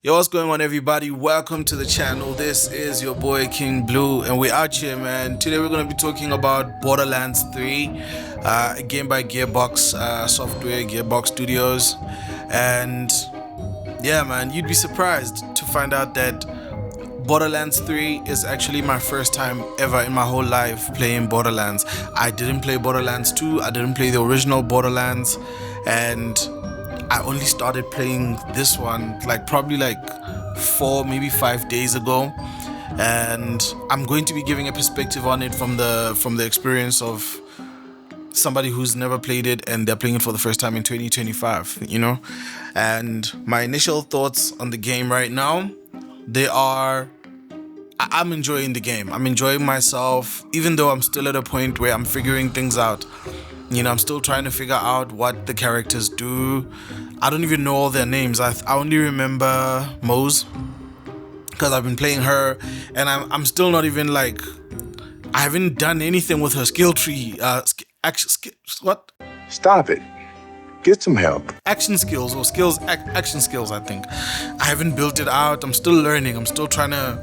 Yo, what's going on, everybody? Welcome to the channel. This is your boy King Blue, and we're out here, man. Today we're going to be talking about Borderlands 3, a game by Gearbox Software, Gearbox Studios. And yeah, man, you'd be surprised to find out that Borderlands 3 is actually my first time ever in my whole life playing Borderlands. I didn't play Borderlands 2, I didn't play the original Borderlands, and I only started playing this one probably 4, maybe 5 days ago, and I'm going to be giving a perspective on it from the experience of somebody who's never played it and they're playing it for the first time in 2025, And my initial thoughts on the game right now, I'm enjoying the game. I'm enjoying myself, even though I'm still at a point where I'm figuring things out. I'm still trying to figure out what the characters do. I don't even know all their names. I only remember Mose because I've been playing her, and I'm still not even I haven't done anything with her skill tree. What? Stop it. Get some help. Action skills or action skills, I think. I haven't built it out. I'm still learning. I'm still trying to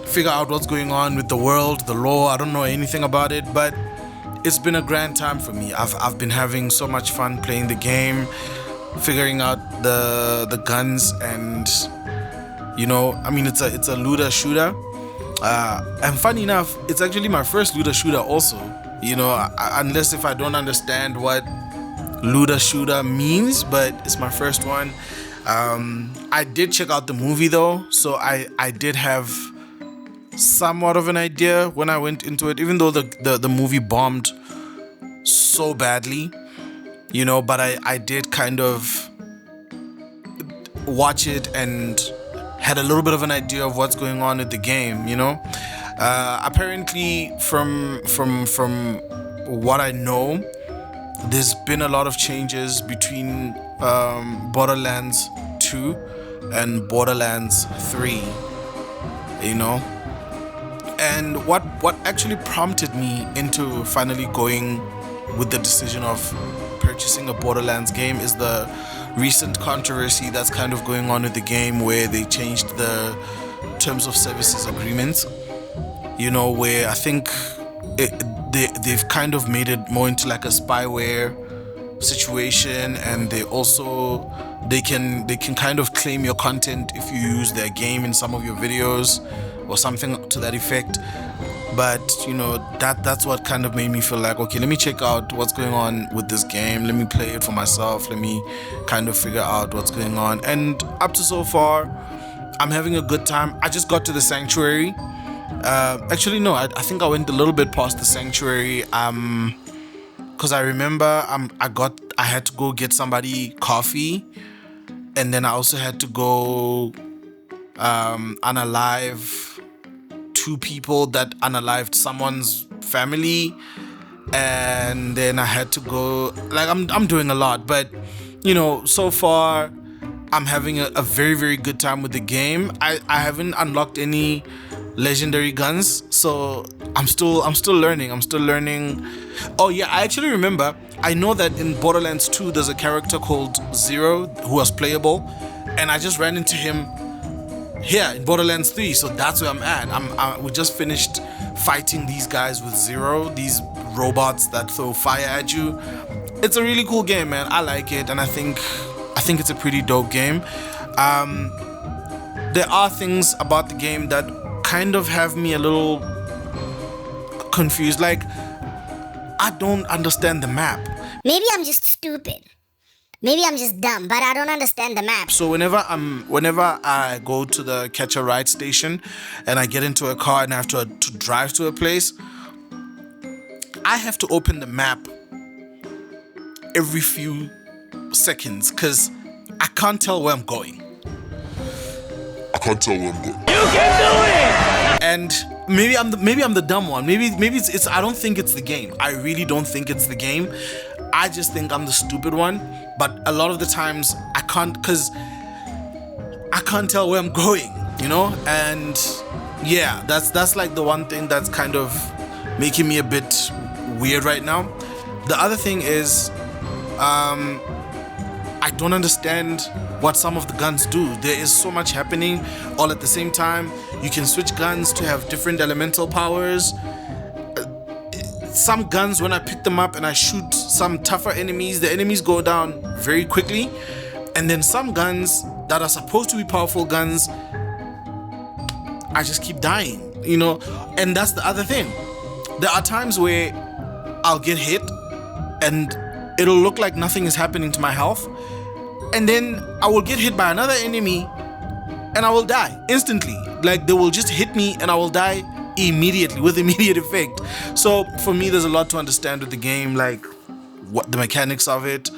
figure out what's going on with the world, the lore. I don't know anything about it, but it's been a grand time for me. I've been having so much fun playing the game, figuring out the guns, and it's a looter shooter. And funny enough, it's actually my first looter shooter also. Unless if I don't understand what looter shooter means, but it's my first one. I did check out the movie though, so I did have somewhat of an idea when I went into it, even though the movie bombed so badly, but I did kind of watch it and had a little bit of an idea of what's going on with the game. Apparently from what I know, there's been a lot of changes between Borderlands 2 and Borderlands 3, And what actually prompted me into finally going with the decision of purchasing a Borderlands game is the recent controversy that's kind of going on with the game, where they changed the terms of services agreements, where I think they've kind of made it more into like a spyware situation, and they can kind of claim your content if you use their game in some of your videos or something to that effect. But that's what kind of made me feel like, okay, let me check out what's going on with this game, let me play it for myself, let me kind of figure out what's going on. And up to so far, I'm having a good time. I just got to the sanctuary. Actually no, I think I went a little bit past the sanctuary, because I remember I had to go get somebody coffee, and then I also had to go unalive 2 people that unalived someone's family, and then I had to go, I'm doing a lot, but so far I'm having a very, very good time with the game. I haven't unlocked any legendary guns, so I'm still learning. Oh yeah, I actually remember, I know that in Borderlands 2 there's a character called Zero who was playable, and I just ran into him here in Borderlands 3, so that's where I'm at. We just finished fighting these guys with Zero, these robots that throw fire at you. It's a really cool game, man. I like it, and I think it's a pretty dope game. There are things about the game that kind of have me a little confused. I don't understand the map. Maybe I'm just stupid. Maybe I'm just dumb, but I don't understand the map. So whenever I go to the catch a ride station and I get into a car and I have to drive to a place, I have to open the map every few seconds because I can't tell where I'm going. You can do it! And maybe I'm the dumb one. Maybe it's I don't think it's the game. I really don't think it's the game. I just think I'm the stupid one. But a lot of the times I can't, because I can't tell where I'm going, And yeah, that's like the one thing that's kind of making me a bit weird right now. The other thing is I don't understand what some of the guns do. There is so much happening all at the same time. You can switch guns to have different elemental powers. Some guns, when I pick them up and I shoot some tougher enemies, the enemies go down very quickly. And then some guns that are supposed to be powerful guns, I just keep dying, you know. And that's the other thing. There are times where I'll get hit and it'll look like nothing is happening to my health, and then I will get hit by another enemy and I will die instantly. Like, they will just hit me and I will die immediately with immediate effect. So for me, there's a lot to understand with the game, like what the mechanics of it,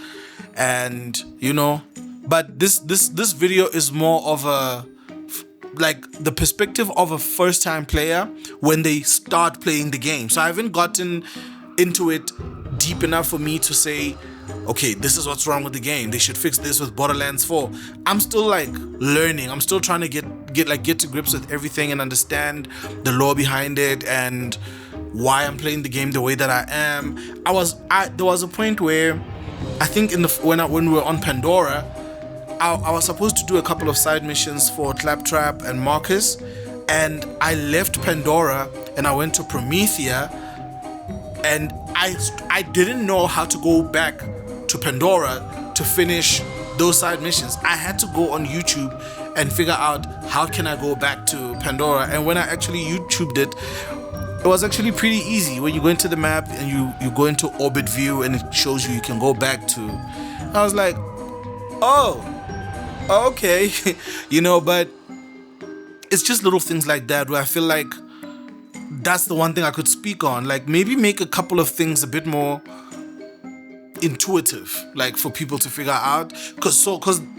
and you know. But this video is more of a, like, the perspective of a first-time player when they start playing the game. So I haven't gotten into it deep enough for me to say, okay, this is what's wrong with the game, they should fix this with Borderlands 4. I'm still like learning. I'm still trying to get to grips with everything and understand the lore behind it and why I'm playing the game the way that I am. There was a point where I think when we were on Pandora, I was supposed to do a couple of side missions for Claptrap and Marcus, and I left Pandora and I went to Promethea, and I didn't know how to go back to Pandora to finish those side missions. I had to go on YouTube and figure out how can I go back to Pandora. And when I actually YouTubed it, it was actually pretty easy. When you go into the map and you go into orbit view and it shows you can go back to, I was like, oh, okay. You know. But it's just little things like that where I feel like that's the one thing I could speak on. Like, maybe make a couple of things a bit more intuitive, like for people to figure out. Cause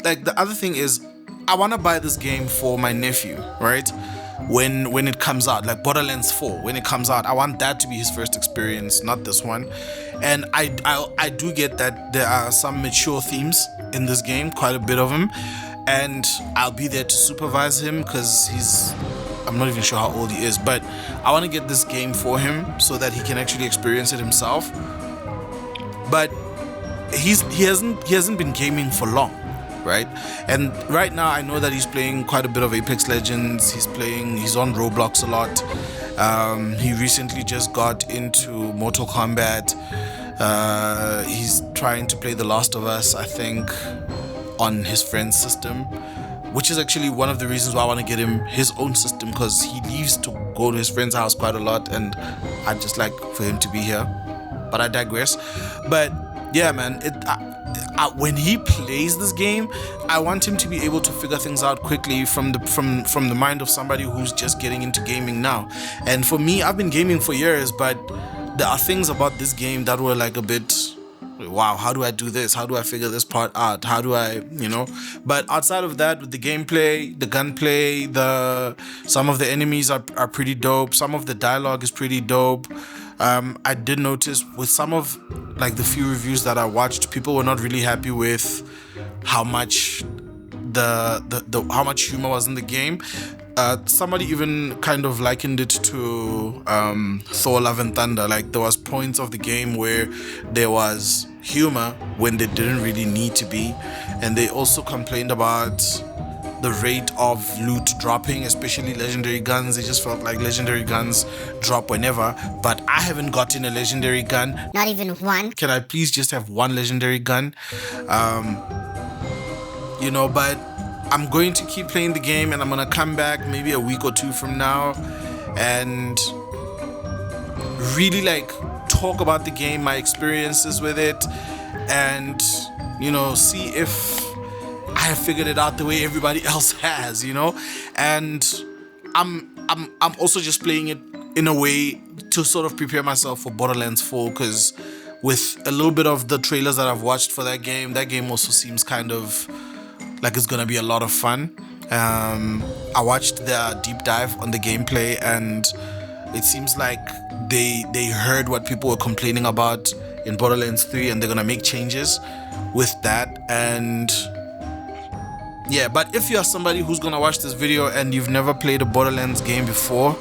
like the other thing is, I want to buy this game for my nephew, right? When it comes out, like Borderlands 4, when it comes out, I want that to be his first experience, not this one. And I do get that there are some mature themes in this game, quite a bit of them, and I'll be there to supervise him because I'm not even sure how old he is, but I want to get this game for him so that he can actually experience it himself. But he hasn't been gaming for long, right? And right now I know that he's playing quite a bit of Apex Legends. He's on Roblox a lot. He recently just got into Mortal Kombat. He's trying to play The Last of Us, I think, on his friend's system, which is actually one of the reasons why I want to get him his own system, because he leaves to go to his friend's house quite a lot and I'd just like for him to be here. But I digress. But yeah, man, when he plays this game, I want him to be able to figure things out quickly from the mind of somebody who's just getting into gaming now. And for me, I've been gaming for years, but there are things about this game that were like a bit, wow, how do I do this? How do I figure this part out? How do I, you know? But outside of that, with the gameplay, the gunplay, some of the enemies are pretty dope. Some of the dialogue is pretty dope. I did notice with some of like the few reviews that I watched, people were not really happy with how much how much humor was in the game. Somebody even kind of likened it to Thor: Love and Thunder. Like, there was points of the game where there was humor when there didn't really need to be. And they also complained about the rate of loot dropping, especially legendary guns. They just felt like legendary guns drop whenever, but I haven't gotten a legendary gun. Not even one. Can I please just have one legendary gun? You know, but I'm going to keep playing the game, and I'm gonna come back maybe a week or two from now and really like talk about the game, my experiences with it, and you know, see if I have figured it out the way everybody else has, you know. And I'm also just playing it in a way to sort of prepare myself for Borderlands 4, because with a little bit of the trailers that I've watched for that game also seems kind of like it's gonna be a lot of fun. I watched their deep dive on the gameplay, and it seems like they heard what people were complaining about in Borderlands 3, and they're gonna make changes with that. And yeah, but if you're somebody who's gonna watch this video and you've never played a Borderlands game before,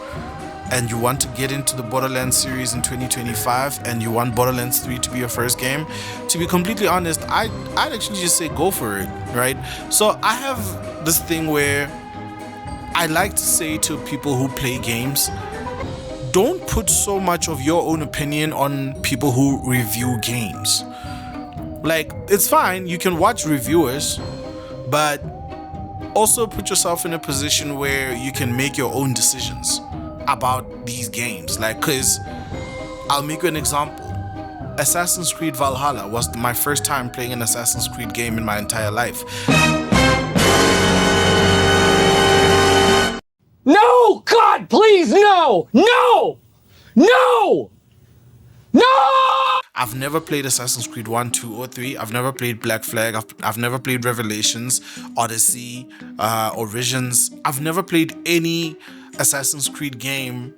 and you want to get into the Borderlands series in 2025 and you want Borderlands 3 to be your first game, to be completely honest, I'd actually just say go for it, right? So I have this thing where I like to say to people who play games, don't put so much of your own opinion on people who review games. Like, it's fine, you can watch reviewers, but also put yourself in a position where you can make your own decisions about these games. Like, because I'll make you an example. Assassin's Creed Valhalla was my first time playing an Assassin's Creed game in my entire life. No! God, please, no! No! No! No! I've never played Assassin's Creed 1, 2, or 3. I've never played Black Flag. I've never played Revelations, Odyssey, Origins. I've never played any Assassin's Creed game.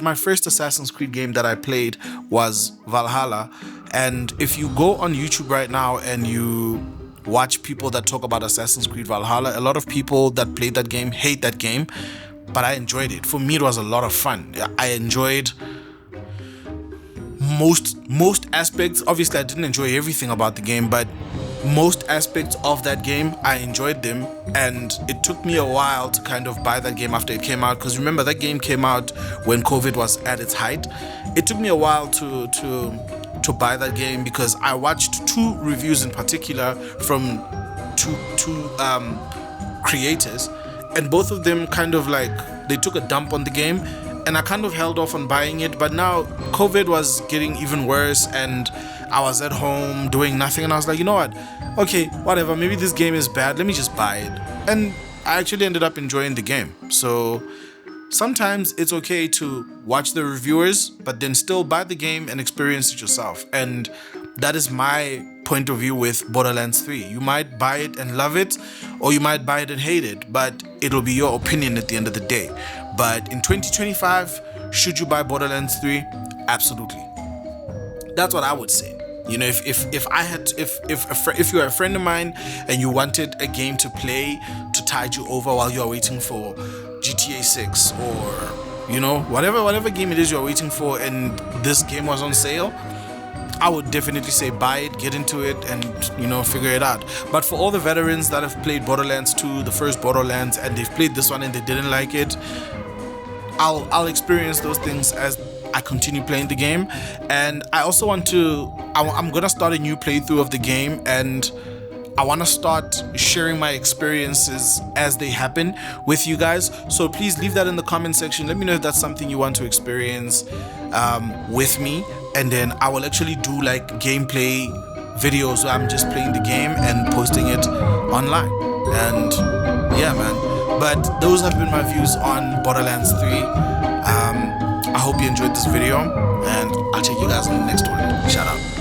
My first Assassin's Creed game that I played was Valhalla. And if you go on YouTube right now and you watch people that talk about Assassin's Creed Valhalla, a lot of people that played that game hate that game, but I enjoyed it. For me, it was a lot of fun. I enjoyed most aspects. Obviously, I didn't enjoy everything about the game, but most aspects of that game, I enjoyed them. And it took me a while to kind of buy that game after it came out, because remember, that game came out when COVID was at its height. It took me a while to buy that game, because I watched two reviews in particular from two creators, and both of them kind of like, they took a dump on the game, and I kind of held off on buying it. But now COVID was getting even worse and I was at home doing nothing, and I was like, you know what, okay, whatever, maybe this game is bad, let me just buy it. And I actually ended up enjoying the game. So sometimes it's okay to watch the reviewers, but then still buy the game and experience it yourself. And that is my point of view with Borderlands 3. You might buy it and love it, or you might buy it and hate it, but it'll be your opinion at the end of the day. But in 2025, should you buy Borderlands 3? Absolutely. That's what I would say. You know, if you're a friend of mine and you wanted a game to play to tide you over while you're waiting for GTA 6, or, you know, whatever game it is you're waiting for, and this game was on sale, I would definitely say buy it, get into it, and, you know, figure it out. But for all the veterans that have played Borderlands 2, the first Borderlands, and they've played this one and they didn't like it, I'll experience those things as I continue playing the game. And I also I'm gonna start a new playthrough of the game, and I want to start sharing my experiences as they happen with you guys. So please leave that in the comment section. Let me know if that's something you want to experience with me, and then I will actually do like gameplay videos where I'm just playing the game and posting it online. And yeah, man, but those have been my views on Borderlands 3. I hope you enjoyed this video, and I'll check you guys in the next one. Shout out.